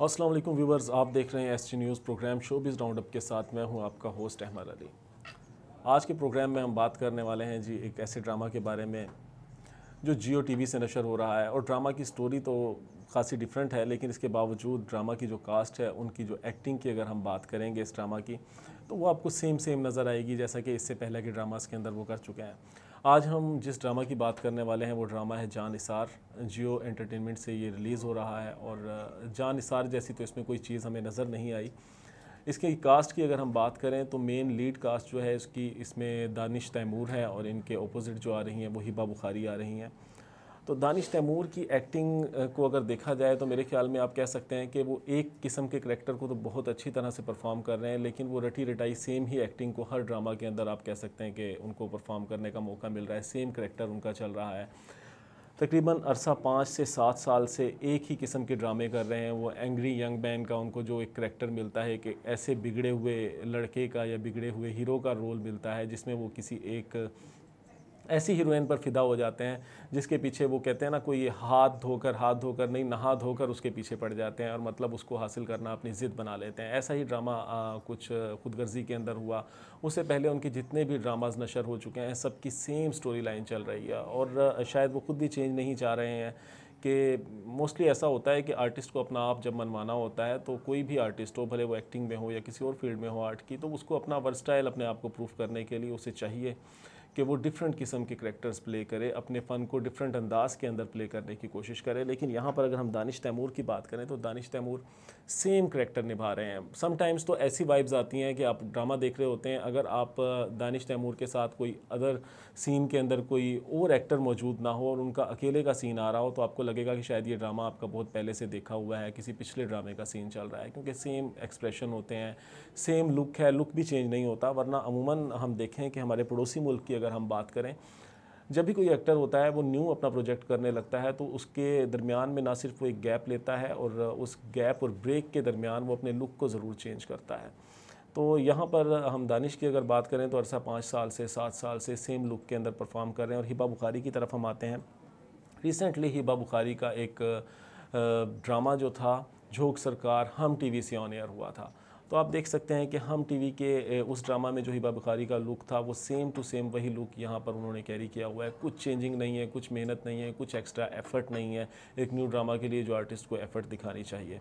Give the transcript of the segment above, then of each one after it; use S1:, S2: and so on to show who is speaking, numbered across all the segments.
S1: अस्सलाम वालेकुम व्यूवर्स, आप देख रहे हैं ST news programme showbiz roundup के साथ। मैं हूं आपका होस्ट अहमद अली। आज के प्रोग्राम में हम बात करने वाले हैं जी एक ऐसे ड्रामा के बारे में जो जियो टीवी से नशर हो रहा है। और ड्रामा की स्टोरी तो खासी डिफरेंट है, लेकिन इसके बावजूद ड्रामा की जो कास्ट है, उनकी जो एक्टिंग की अगर हम बात करेंगे इस ड्रामा की, तो वो आपको सेम सेम नज़र आएगी जैसा कि इससे पहले के ड्रामास के अंदर वो कर चुके हैं। आज हम जिस ड्रामा की बात करने वाले हैं वो ड्रामा है जान निसार। जियो एंटरटेनमेंट से ये रिलीज़ हो रहा है और जान निसार जैसी तो इसमें कोई चीज़ हमें नज़र नहीं आई। इसके कास्ट की अगर हम बात करें तो मेन लीड कास्ट जो है इसकी, इसमें दानिश तैमूर है और इनके अपोजिट जो आ रही हैं वो हिबा बुखारी आ रही हैं। तो दानिश तैमूर की एक्टिंग को अगर देखा जाए तो मेरे ख्याल में आप कह सकते हैं कि वो एक किस्म के करैक्टर को तो बहुत अच्छी तरह से परफॉर्म कर रहे हैं, लेकिन वो रटी रटाई सेम ही एक्टिंग को हर ड्रामा के अंदर आप कह सकते हैं कि उनको परफॉर्म करने का मौका मिल रहा है। सेम करैक्टर उनका चल रहा है। तकरीबन अरसा 5 से 7 साल से एक ही किस्म के ड्रामे कर रहे हैं। वो एंग्री यंग मैन का उनको जो एक करैक्टर मिलता है कि ऐसे बिगड़े हुए लड़के का या बिगड़े हुए हीरो का रोल मिलता है जिसमें वो किसी एक ऐसी हीरोइन पर फिदा हो जाते हैं जिसके पीछे वो कहते हैं ना, कोई हाथ धोकर नहीं, नहा धोकर उसके पीछे पड़ जाते हैं और मतलब उसको हासिल करना अपनी ज़िद बना लेते हैं। ऐसा ही ड्रामा कुछ खुदगर्जी के अंदर हुआ। उससे पहले उनके जितने भी ड्रामाज नशर हो चुके हैं सबकी सेम स्टोरी लाइन चल रही है और शायद वो खुद भी चेंज नहीं चाह रहे हैं कि मोस्टली ऐसा होता है कि आर्टिस्ट को अपना आप जब मनमाना होता है तो कोई भी आर्टिस्ट हो, भले वो एक्टिंग में हो या किसी और फील्ड में हो आर्ट की, तो उसको अपना वर्सटाइल अपने आप को प्रूफ करने के लिए उसे चाहिए कि वो डिफरेंट किस्म के करैक्टर्स प्ले करे, अपने फ़न को डिफरेंट अंदाज के अंदर प्ले करने की कोशिश करे। लेकिन यहाँ पर अगर हम दानिश तैमूर की बात करें तो दानिश तैमूर सेम करैक्टर निभा रहे हैं। समटाइम्स तो ऐसी वाइब्स आती हैं कि आप ड्रामा देख रहे होते हैं, अगर आप दानिश तैमूर के साथ कोई अदर सीन के अंदर कोई और एक्टर मौजूद ना हो और उनका अकेले का सीन आ रहा हो तो आपको लगेगा कि शायद ये ड्रामा आपका बहुत पहले से देखा हुआ है, किसी पिछले ड्रामे का सीन चल रहा है, क्योंकि सेम एक्सप्रेशन होते हैं, सेम लुक है, लुक भी चेंज नहीं होता। वरना अमूमन हम देखें कि हमारे पड़ोसी मुल्क की अगर हम बात करें, जब भी कोई एक्टर होता है वो न्यू अपना प्रोजेक्ट करने लगता है तो उसके दरमियान में ना सिर्फ वो एक गैप लेता है और उस गैप और ब्रेक के दरमियान वो अपने लुक को ज़रूर चेंज करता है। तो यहाँ पर हम दानिश की अगर बात करें तो अरसा 5 साल से 7 साल से सेम लुक के अंदर परफॉर्म कर रहे हैं। और हिबा बुखारी की तरफ हम आते हैं। रिसेंटली हिबा बुखारी का एक ड्रामा जो था झोंक सरकार, हम टीवी से ऑन एयर हुआ था। तो आप देख सकते हैं कि हम टीवी के उस ड्रामा में जो हिबा बुखारी का लुक था वो सेम टू सेम वही लुक यहाँ पर उन्होंने कैरी किया हुआ है। कुछ चेंजिंग नहीं है, कुछ मेहनत नहीं है, कुछ एक्स्ट्रा एफर्ट नहीं है एक न्यू ड्रामा के लिए जो आर्टिस्ट को एफर्ट दिखानी चाहिए।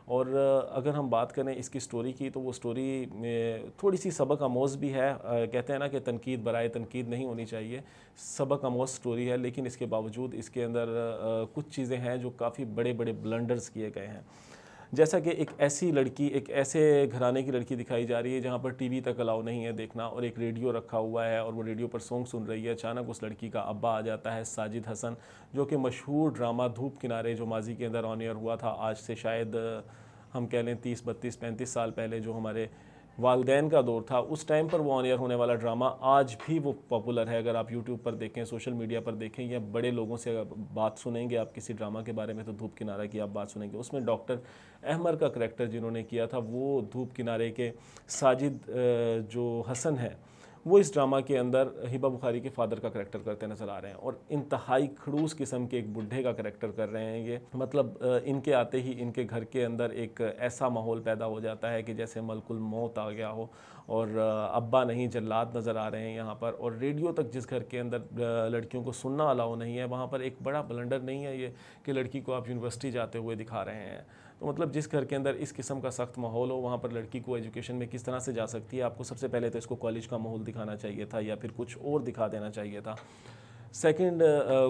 S1: और अगर हम बात करें इसकी स्टोरी की तो वो स्टोरी में थोड़ी सी सबक आमोज़ भी है। कहते हैं ना कि तनकीद बराए तनकीद नहीं होनी चाहिए, सबक आमोज़ स्टोरी है, लेकिन इसके बावजूद इसके अंदर कुछ चीज़ें हैं जो काफ़ी बड़े बड़े ब्लंडर्स किए गए हैं। जैसा कि एक ऐसी लड़की, एक ऐसे घराने की लड़की दिखाई जा रही है जहाँ पर टीवी तक अलाउ नहीं है देखना और एक रेडियो रखा हुआ है और वो रेडियो पर सॉन्ग सुन रही है। अचानक उस लड़की का अब्बा आ जाता है, साजिद हसन, जो कि मशहूर ड्रामा धूप किनारे जो माजी के अंदर ऑन एयर हुआ था, आज से शायद हम कह लें 30, 32, 35 साल पहले जो हमारे वालदैन का दौर था, उस टाइम पर वो ऑन एयर होने वाला ड्रामा आज भी वो पॉपुलर है। अगर आप यूट्यूब पर देखें, सोशल मीडिया पर देखें या बड़े लोगों से बात सुनेंगे आप किसी ड्रामा के बारे में तो धूप किनारा की आप बात सुनेंगे। उसमें डॉक्टर अहमर का करैक्टर जिन्होंने किया था वो धूप किनारे के साजिद जो हसन है, वो इस ड्रामा के अंदर हिबा बुखारी के फादर का करैक्टर करते नज़र आ रहे हैं और इंतहाई खड़ूस किस्म के एक बुढ़े का करैक्टर कर रहे हैं ये। मतलब इनके आते ही इनके घर के अंदर एक ऐसा माहौल पैदा हो जाता है कि जैसे मलकुल मौत आ गया हो और अब्बा नहीं जल्लाद नज़र आ रहे हैं यहाँ पर। और रेडियो तक जिस घर के अंदर लड़कियों को सुनना अलाउ नहीं है, वहाँ पर एक बड़ा ब्लंडर नहीं है ये कि लड़की को आप यूनिवर्सिटी जाते हुए दिखा रहे हैं। तो मतलब जिस घर के अंदर इस किस्म का सख्त माहौल हो वहाँ पर लड़की को एजुकेशन में किस तरह से जा सकती है, आपको सबसे पहले तो इसको कॉलेज का माहौल दिखाना चाहिए था या फिर कुछ और दिखा देना चाहिए था। सेकंड,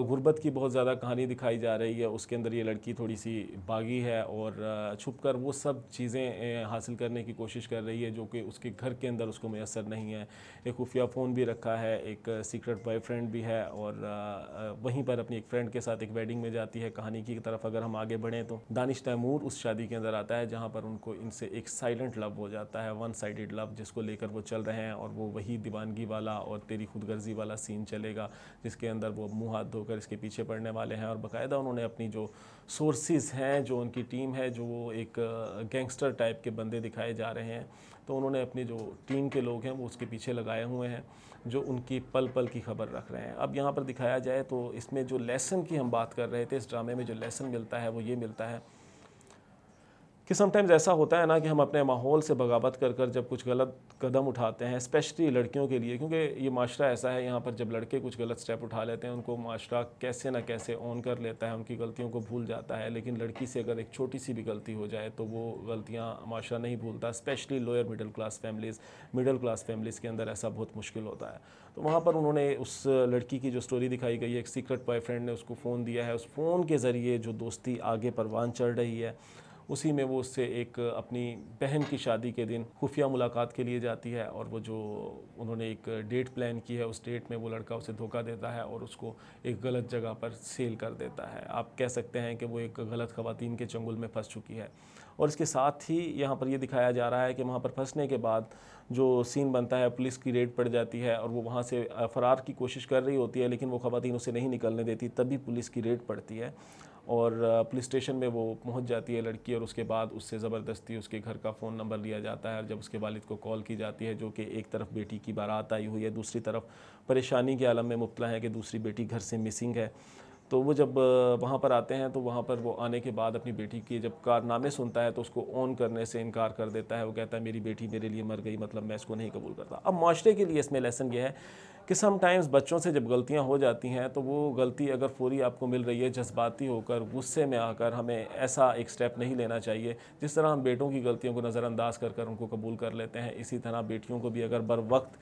S1: गुर्बत की बहुत ज़्यादा कहानी दिखाई जा रही है, उसके अंदर ये लड़की थोड़ी सी बागी है और छुपकर वो सब चीज़ें हासिल करने की कोशिश कर रही है जो कि उसके घर के अंदर उसको मैसर नहीं है। एक खुफिया फ़ोन भी रखा है, एक सीक्रेट बॉयफ्रेंड भी है और वहीं पर अपनी एक फ्रेंड के साथ एक वेडिंग में जाती है। कहानी की तरफ अगर हम आगे बढ़ें तो दानिश तैमूर उस शादी के अंदर आता है जहाँ पर उनको इनसे एक साइलेंट लव हो जाता है, वन साइडेड लव, जिसको लेकर वो चल रहे हैं और वो वही दीवानगी वाला और तेरी खुदगर्जी वाला सीन चलेगा जिसके अंदर वो मुंह हाथ धोकर इसके पीछे पड़ने वाले हैं। और बाकायदा उन्होंने अपनी जो सोर्सेज हैं, जो उनकी टीम है, जो वो एक गैंगस्टर टाइप के बंदे दिखाए जा रहे हैं, तो उन्होंने अपनी जो टीम के लोग हैं वो उसके पीछे लगाए हुए हैं जो उनकी पल पल की खबर रख रहे हैं। अब यहाँ पर दिखाया जाए तो इसमें जो लेसन की हम बात कर रहे थे, इस ड्रामे में जो लेसन मिलता है वो ये मिलता है कि समटाइम्स ऐसा होता है ना कि हम अपने माहौल से बगावत कर कर जब कुछ गलत कदम उठाते हैं, स्पेशली लड़कियों के लिए, क्योंकि ये माशरा ऐसा है यहाँ पर, जब लड़के कुछ गलत स्टेप उठा लेते हैं उनको माशरा कैसे ना कैसे ऑन कर लेता है, उनकी गलतियों को भूल जाता है। लेकिन लड़की से अगर एक छोटी सी भी गलती हो जाए तो वो गलतियाँ माशरा नहीं भूलता। Specially lower middle class families के अंदर ऐसा बहुत मुश्किल होता है। तो वहाँ पर उन्होंने उस लड़की की जो स्टोरी दिखाई गई है, एक सीक्रेट बॉयफ्रेंड ने उसको फ़ोन दिया है, उस फ़ोन के ज़रिए जो दोस्ती आगे परवान चढ़ रही है, उसी में वो उससे एक अपनी बहन की शादी के दिन खुफिया मुलाकात के लिए जाती है, और वो जो उन्होंने एक डेट प्लान की है, उस डेट में वो लड़का उसे धोखा देता है और उसको एक गलत जगह पर सेल कर देता है। आप कह सकते हैं कि वो एक गलत ख़वातीन के चंगुल में फंस चुकी है। और इसके साथ ही यहाँ पर ये दिखाया जा रहा है कि वहाँ पर फंसने के बाद जो सीन बनता है, पुलिस की रेड पड़ जाती है और वो वहाँ से फ़रार की कोशिश कर रही होती है, लेकिन वो ख़वातीन उसे नहीं निकलने देती। तभी पुलिस की रेड पड़ती है और पुलिस स्टेशन में वो पहुंच जाती है लड़की, और उसके बाद उससे ज़बरदस्ती उसके घर का फ़ोन नंबर लिया जाता है। और जब उसके वालिद को कॉल की जाती है, जो कि एक तरफ बेटी की बारात आई हुई है, दूसरी तरफ परेशानी के आलम में मुब्तला है कि दूसरी बेटी घर से मिसिंग है, तो वो जब वहाँ पर आते हैं तो वहाँ पर वो आने के बाद अपनी बेटी के जब कारनामे सुनता है तो उसको ऑन करने से इनकार कर देता है। वो कहता है मेरी बेटी मेरे लिए मर गई, मतलब मैं इसको नहीं कबूल करता। अब माशरे के लिए इसमें लेसन ये है कि समटाइम्स बच्चों से जब गलतियाँ हो जाती हैं तो वो गलती अगर फौरी आपको मिल रही है, जज्बाती होकर गुस्से में आकर हमें ऐसा एक स्टेप नहीं लेना चाहिए। जिस तरह हम बेटों की गलतियों को नज़रअंदाज कर कर उनको कबूल कर लेते हैं, इसी तरह बेटियों को भी अगर बर वक्त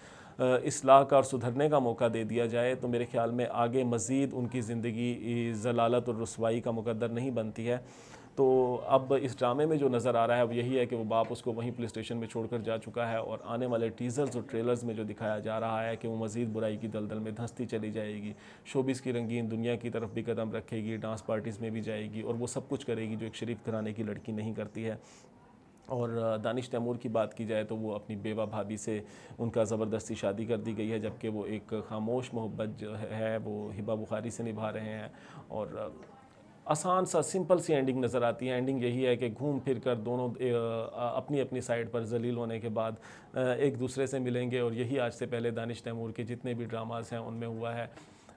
S1: इस्लाह का और सुधरने का मौका दे दिया जाए तो मेरे ख्याल में आगे मज़ीद उनकी ज़िंदगी ज़लालत और रुसवाई का मुकद्दर नहीं बनती है। तो अब इस ड्रामे में जो नज़र आ रहा है वो यही है कि वो बाप उसको वहीं पुलिस स्टेशन में छोड़कर जा चुका है, और आने वाले टीज़र्स और ट्रेलर्स में जो दिखाया जा रहा है कि वो मज़ीद बुराई की दलदल में धंसती चली जाएगी, शोबिस की रंगीन दुनिया की तरफ भी कदम रखेगी, डांस पार्टीज़ में भी जाएगी, और वो सब कुछ करेगी जो एक शरीफ घराने की लड़की नहीं करती है। और दानिश तैमूर की बात की जाए तो वो अपनी बेवा भाभी से उनका ज़बरदस्ती शादी कर दी गई है, जबकि वो एक खामोश मोहब्बत जो है वो हिबा बुखारी से निभा रहे हैं। और आसान सा सिंपल सी एंडिंग नज़र आती है। एंडिंग यही है कि घूम फिर कर दोनों अपनी अपनी साइड पर जलील होने के बाद एक दूसरे से मिलेंगे, और यही आज से पहले दानिश तैमूर के जितने भी ड्रामास हैं उनमें हुआ है।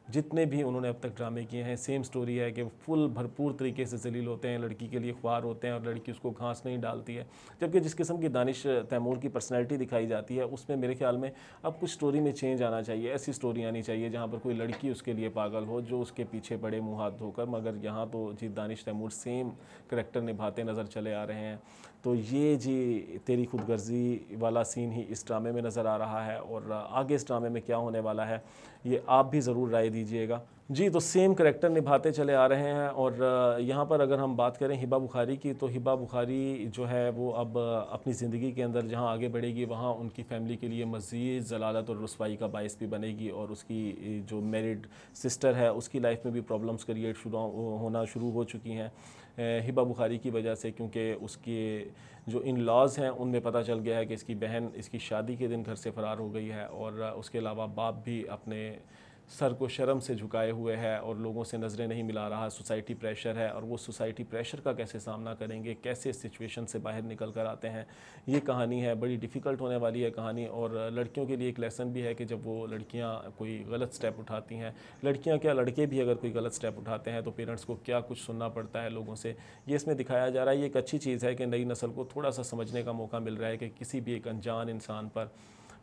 S1: जितने भी उन्होंने अब तक ड्रामे किए हैं, सेम स्टोरी है कि फुल भरपूर तरीके से जलील होते हैं, लड़की के लिए ख्वार होते हैं और लड़की उसको घास नहीं डालती है। जबकि जिस किस्म की दानिश तैमूर की पर्सनैलिटी दिखाई जाती है उसमें मेरे ख्याल में अब कुछ स्टोरी में चेंज आना चाहिए। ऐसी स्टोरी आनी चाहिए जहाँ पर कोई लड़की उसके लिए पागल हो, जो उसके पीछे पड़े मुँह हाथ धोकर। मगर यहाँ तो जी दानिश तैमूर सेम करेक्टर निभाते नज़र चले आ रहे हैं। तो ये जी तेरी खुदगर्जी वाला सीन ही इस ड्रामे में नज़र आ रहा है, और आगे इस ड्रामे में क्या होने वाला है ये आप भी ज़रूर राय दीजिएगा। जी, तो सेम करेक्टर निभाते चले आ रहे हैं। और यहाँ पर अगर हम बात करें हिबा बुखारी की, तो हिबा बुखारी जो है वो अब अपनी ज़िंदगी के अंदर जहाँ आगे बढ़ेगी वहाँ उनकी फ़ैमिली के लिए मज़ीद ज़लालत और रुसवाई का बाइस भी बनेगी, और उसकी जो मैरिड सिस्टर है उसकी लाइफ में भी प्रॉब्लम्स क्रिएट होना शुरू हो चुकी हैं हिबा बुखारी की वजह से, क्योंकि उसके जो इन लॉज़ हैं उनमें पता चल गया है कि इसकी बहन इसकी शादी के दिन घर से फ़रार हो गई है, और उसके अलावा बाप भी अपने सर को शर्म से झुकाए हुए है और लोगों से नज़रें नहीं मिला रहा। सोसाइटी प्रेशर है, और वो सोसाइटी प्रेशर का कैसे सामना करेंगे, कैसे इस सिचुएशन से बाहर निकल कर आते हैं, ये कहानी है। बड़ी डिफ़िकल्ट होने वाली है कहानी, और लड़कियों के लिए एक लेसन भी है कि जब वो लड़कियां कोई गलत स्टेप उठाती हैं, लड़कियां क्या लड़के भी अगर कोई गलत स्टेप उठाते हैं तो पेरेंट्स को क्या कुछ सुनना पड़ता है लोगों से, ये इसमें दिखाया जा रहा है। ये एक अच्छी चीज़ है कि नई नस्ल को थोड़ा सा समझने का मौका मिल रहा है कि किसी भी एक अनजान इंसान पर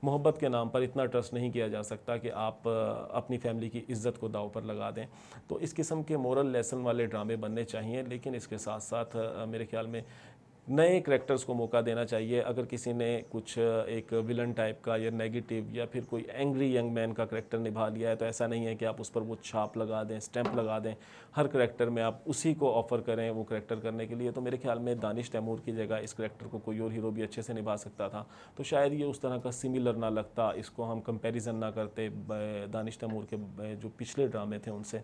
S1: मोहब्बत के नाम पर इतना ट्रस्ट नहीं किया जा सकता कि आप अपनी फैमिली की इज़्ज़त को दाव पर लगा दें। तो इस किस्म के मोरल लेसन वाले ड्रामे बनने चाहिए, लेकिन इसके साथ साथ मेरे ख्याल में नए करैक्टर्स को मौका देना चाहिए। अगर किसी ने कुछ एक विलन टाइप का या नेगेटिव या फिर कोई एंग्री यंग मैन का करैक्टर निभा लिया है, तो ऐसा नहीं है कि आप उस पर वो छाप लगा दें, स्टैंप लगा दें, हर करैक्टर में आप उसी को ऑफ़र करें वो करैक्टर करने के लिए। तो मेरे ख्याल में दानिश तैमूर की जगह इस करैक्टर को कोई और हीरो भी अच्छे से निभा सकता था, तो शायद ये उस तरह का सिमिलर ना लगता, इसको हम कंपैरिजन ना करते दानिश तैमूर के जो पिछले ड्रामे थे उनसे।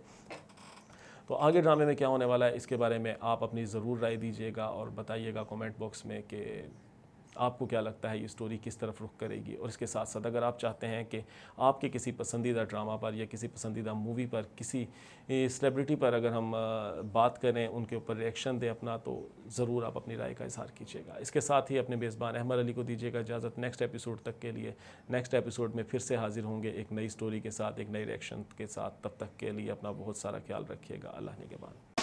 S1: तो आगे ड्रामे में क्या होने वाला है इसके बारे में आप अपनी ज़रूर राय दीजिएगा और बताइएगा कमेंट बॉक्स में कि आपको क्या लगता है ये स्टोरी किस तरफ रुख करेगी। और इसके साथ साथ अगर आप चाहते हैं कि आपके किसी पसंदीदा ड्रामा पर या किसी पसंदीदा मूवी पर किसी सेलिब्रिटी पर अगर हम बात करें, उनके ऊपर रिएक्शन दें अपना, तो ज़रूर आप अपनी राय का इज़हार कीजिएगा। इसके साथ ही अपने मेज़बान अहमद अली को दीजिएगा इजाज़त नेक्स्ट एपिसोड तक के लिए। नेक्स्ट एपिसोड में फिर से हाजिर होंगे एक नई स्टोरी के साथ, एक नई रिएक्शन के साथ। तब तक के लिए अपना बहुत सारा ख्याल रखिएगा। अल्लाह ने के बाद।